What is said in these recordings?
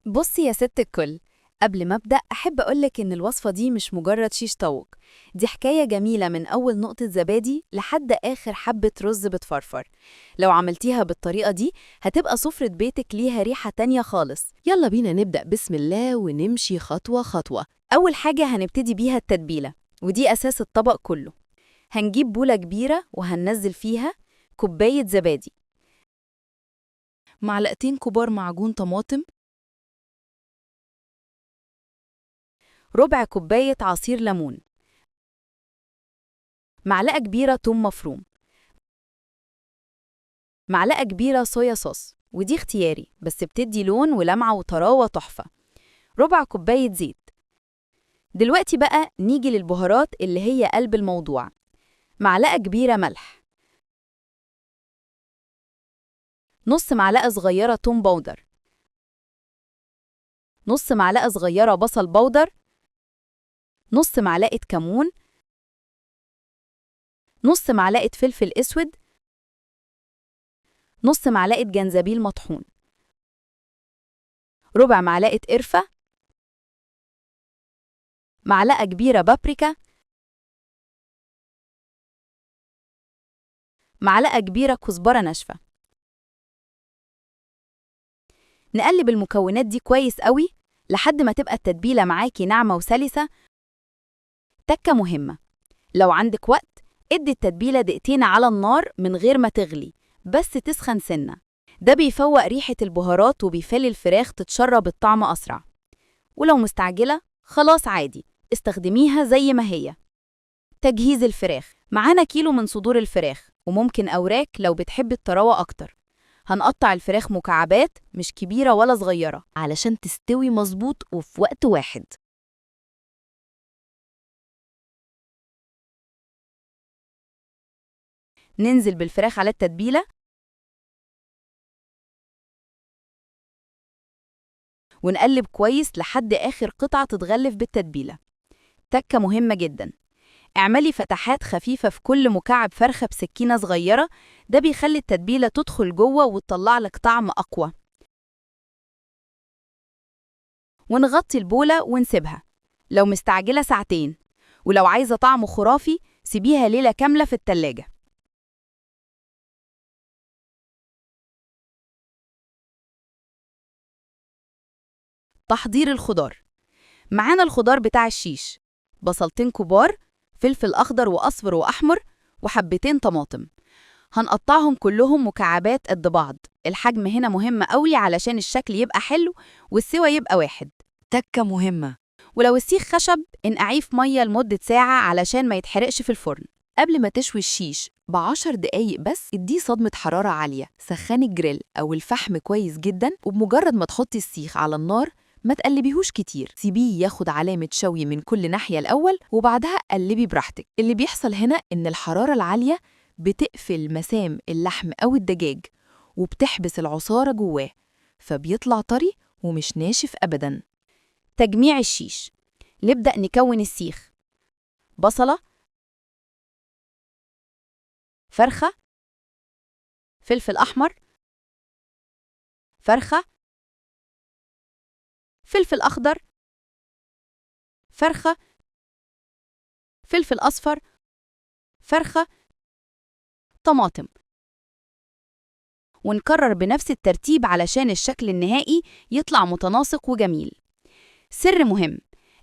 بصي يا ست الكل، قبل ما أبدأ أحب أقولك إن الوصفة دي مش مجرد شيش طاووق. دي حكاية جميلة من أول نقطة زبادي لحد آخر حبة رز بتفرفر. لو عملتيها بالطريقة دي هتبقى سفرة بيتك ليها ريحة تانية خالص. يلا بينا نبدأ بسم الله ونمشي خطوة خطوة. أول حاجة هنبتدي بيها التتبيلة، ودي أساس الطبق كله. هنجيب بولة كبيرة وهننزل فيها كوباية زبادي، معلقتين كبار معجون طماطم، ربع كوباية عصير ليمون، معلقة كبيرة توم مفروم، معلقة كبيرة صويا صوص ودي اختياري بس بتدي لون ولمعة وطراوة تحفة، ربع كوباية زيت. دلوقتي بقى نيجي للبهارات اللي هي قلب الموضوع. معلقة كبيرة ملح، نص معلقة صغيرة توم بودر، نص معلقة صغيرة بصل بودر، نص معلقة كمون، نص معلقة فلفل أسود، نص معلقة جنزبيل مطحون، ربع معلقة قرفة، معلقة كبيرة بابريكا، معلقة كبيرة كزبرة ناشفة. نقلب المكونات دي كويس قوي لحد ما تبقى التتبيلة معاكي ناعمة وسلسة. تكة مهمة، لو عندك وقت ادي التتبيلة دقيقتين على النار من غير ما تغلي، بس تسخن سنة. ده بيفوق ريحة البهارات وبيخلي الفراخ تتشرب الطعم أسرع. ولو مستعجلة خلاص عادي، استخدميها زي ما هي. تجهيز الفراخ، معانا كيلو من صدور الفراخ وممكن أوراق لو بتحب الطراوة أكتر. هنقطع الفراخ مكعبات مش كبيرة ولا صغيرة. علشان تستوي مظبوط وفي وقت واحد. ننزل بالفراخ على التتبيلة ونقلب كويس لحد آخر قطعة تتغلف بالتتبيلة. تكة مهمة جدا، اعملي فتحات خفيفة في كل مكعب فرخة بسكينة صغيرة، ده بيخلي التتبيلة تدخل جوه وتطلع لك طعم أقوى. ونغطي البولة ونسيبها، لو مستعجلة ساعتين، ولو عايزة طعم خرافي سيبيها ليلة كاملة في التلاجة. تحضير الخضار، معانا الخضار بتاع الشيش: بصلتين كبار، فلفل أخضر وأصفر وأحمر، وحبتين طماطم. هنقطعهم كلهم مكعبات قد بعض. الحجم هنا مهم قوي علشان الشكل يبقى حلو والسوى يبقى واحد. تكة مهمة، ولو السيخ خشب انقعيه في مية لمدة ساعة علشان ما يتحرقش في الفرن. قبل ما تشوي الشيش ب10 دقايق بس اديه صدمة حرارة عالية. سخني الجريل أو الفحم كويس جدا، وبمجرد ما تحطي السيخ على النار ما تقلبيهوش كتير، سيبيه ياخد علامة شوي من كل ناحية الأول وبعدها قلبي براحتك. اللي بيحصل هنا إن الحرارة العالية بتقفل مسام اللحم أو الدجاج وبتحبس العصارة جواه، فبيطلع طري ومش ناشف أبداً. تجميع الشيش، نبدأ نكون السيخ: بصلة، فرخة، فلفل أحمر، فرخة، فلفل أخضر، فرخة، فلفل أصفر، فرخة، طماطم. ونكرر بنفس الترتيب علشان الشكل النهائي يطلع متناسق وجميل. سر مهم،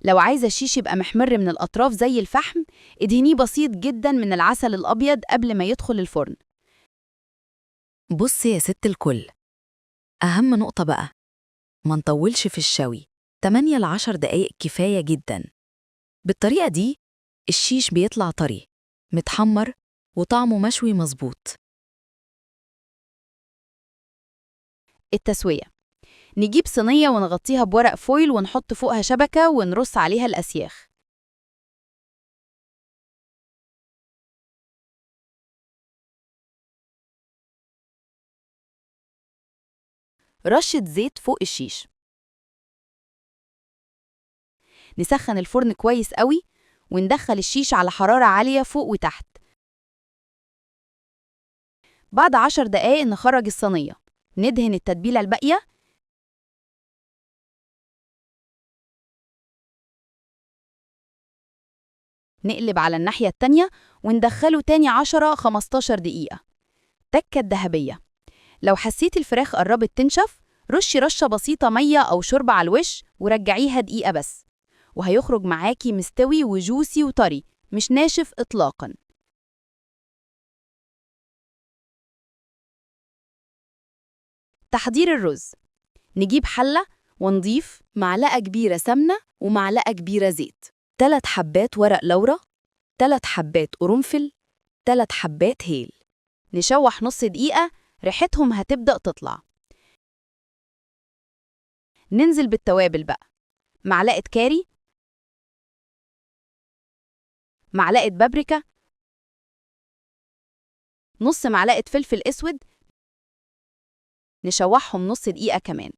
لو عايزة الشيش يبقى محمر من الأطراف زي الفحم، ادهنيه بسيط جدا من العسل الأبيض قبل ما يدخل الفرن. بص يا ست الكل، أهم نقطة بقى، ما نطولش في الشوي. 8 ل10 دقايق كفاية جدا. بالطريقة دي الشيش بيطلع طري متحمر وطعمه مشوي مظبوط. التسوية، نجيب صينية ونغطيها بورق فويل ونحط فوقها شبكة ونرص عليها الأسياخ. رشة زيت فوق الشيش. نسخن الفرن كويس قوي وندخل الشيش على حرارة عالية فوق وتحت. بعد 10 دقايق نخرج الصينية، ندهن التتبيلة الباقية نقلب على الناحية التانية وندخله تاني 10-15 دقيقة. تكة الذهبية: لو حسيت الفراخ قربت تنشف، رشي رشة بسيطة مية أو شوربة على الوش ورجعيها دقيقة بس، وهيخرج معاكي مستوي وجوسي وطري، مش ناشف إطلاقاً. تحضير الرز: نجيب حلة ونضيف معلقة كبيرة سمنة ومعلقة كبيرة زيت، 3 حبات ورق لورا، 3 حبات قرنفل، 3 حبات هيل. نشوح نص دقيقة، ريحتهم هتبدأ تطلع. ننزل بالتوابل بقى: معلقة كاري، معلقة بابريكا، نص معلقة فلفل أسود. نشوحهم نص دقيقة كمان.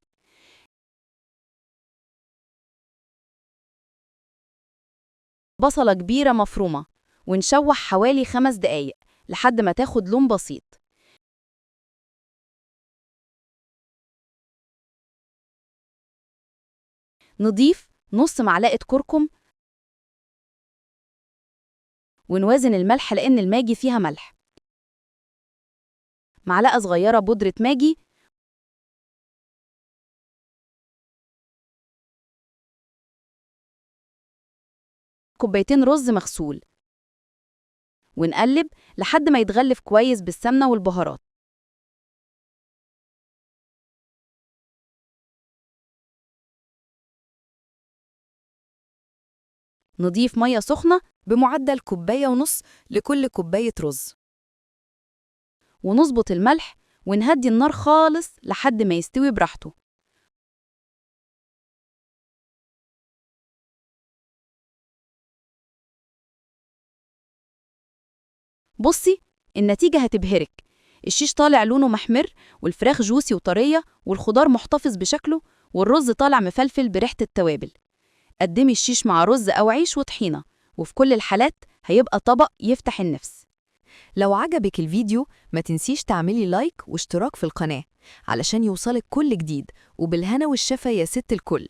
بصلة كبيرة مفرومة، ونشوح حوالي 5 دقايق لحد ما تاخد لون بسيط. نضيف نص معلقة كركم، ونوازن الملح لأن الماجي فيها ملح. معلقة صغيرة بودرة ماجي، كوبايتين رز مغسول، ونقلب لحد ما يتغلف كويس بالسمنة والبهارات. نضيف مية سخنة بمعدل 1.5 كوباية لكل كوباية رز، ونظبط الملح ونهدي النار خالص لحد ما يستوي براحته. بصي، النتيجة هتبهرك. الشيش طالع لونه محمر، والفراخ جوسي وطرية، والخضار محتفظ بشكله، والرز طالع مفلفل بريحة التوابل. قدمي الشيش مع رز أو عيش وطحينة، وفي كل الحالات هيبقى طبق يفتح النفس. لو عجبك الفيديو ما تنسيش تعملي لايك واشتراك في القناة علشان يوصلك كل جديد، وبالهنا والشفا يا ست الكل.